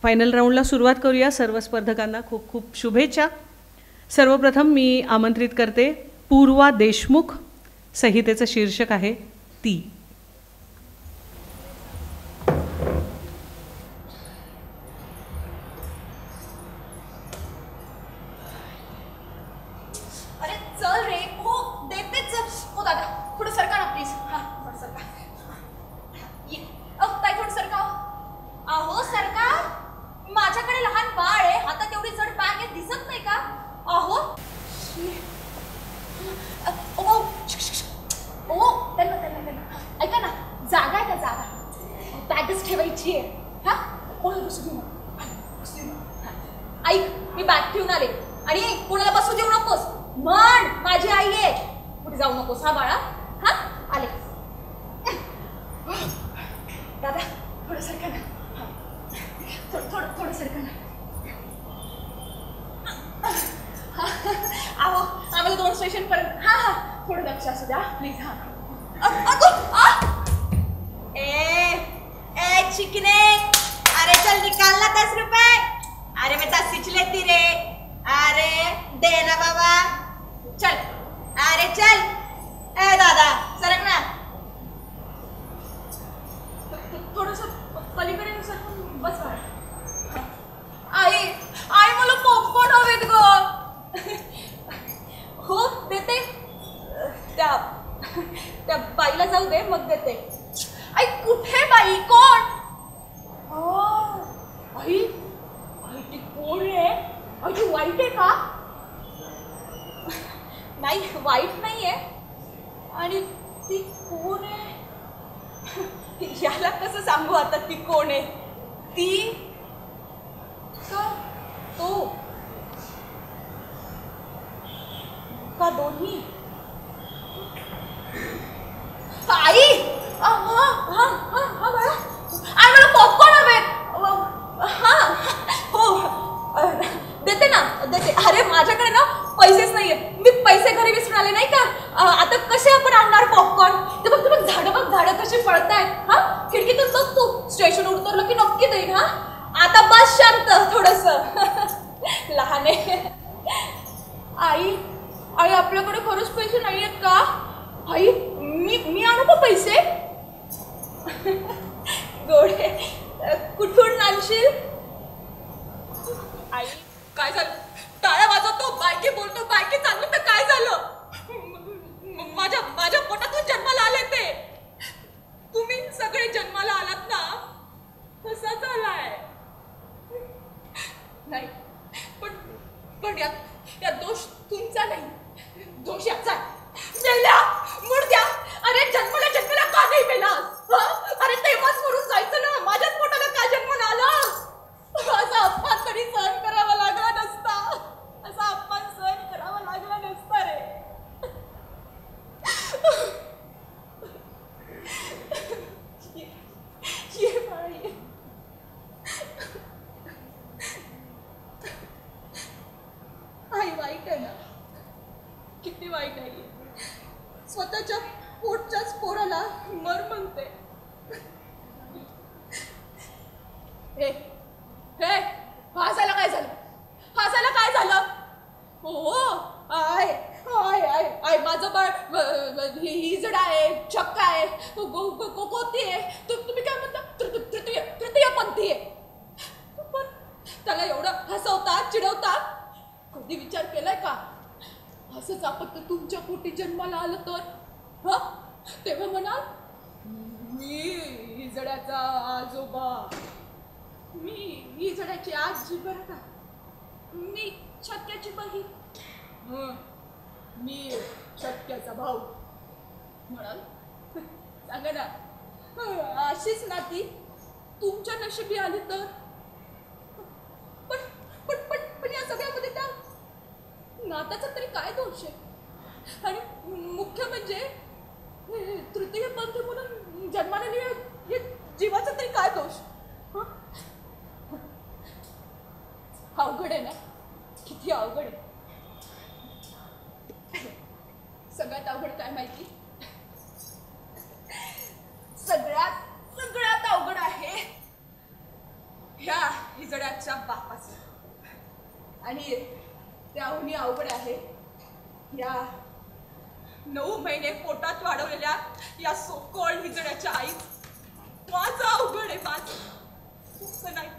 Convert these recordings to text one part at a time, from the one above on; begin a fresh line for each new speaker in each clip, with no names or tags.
Final राऊंडला सुरुवात करूया. सर्व स्पर्धकांना खूप खूप शुभेच्छा. सर्वप्रथम मी आमंत्रित करते पूर्वा देशमुख. संहितेचं शीर्षक आहे ती.
सगळ्यात अवघड आहे ह्या हिजड्या आणि त्याहूनही अवघड आहे या 9 महिने पोटात वाढवलेल्या या सोकोल्ड हिजड्याच्या आई. माझं अवघड आहे, माझं तुमचं नाही.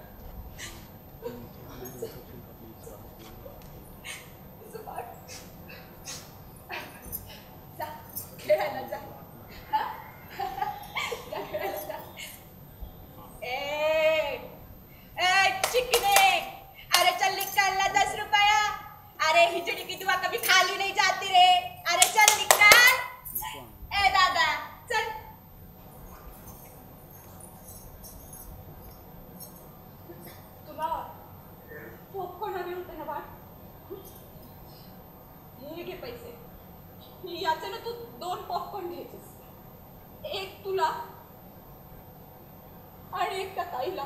जा खेळायला जा. जा खेळायला जा. ए चिकने, अरे चल निकाल 10 रुपया. अरे हिजड़ी की दुआ कभी खाली नहीं जाती रे. अरे चल निकाल. ए दादा चल. तुला पॉपकॉर्न हवे होते ना बाळ? हे घे पैसे. याचे ना तू 2 पॉपकॉर्न घ्यायचेस. एक तुला आणि एक त्या ताईला.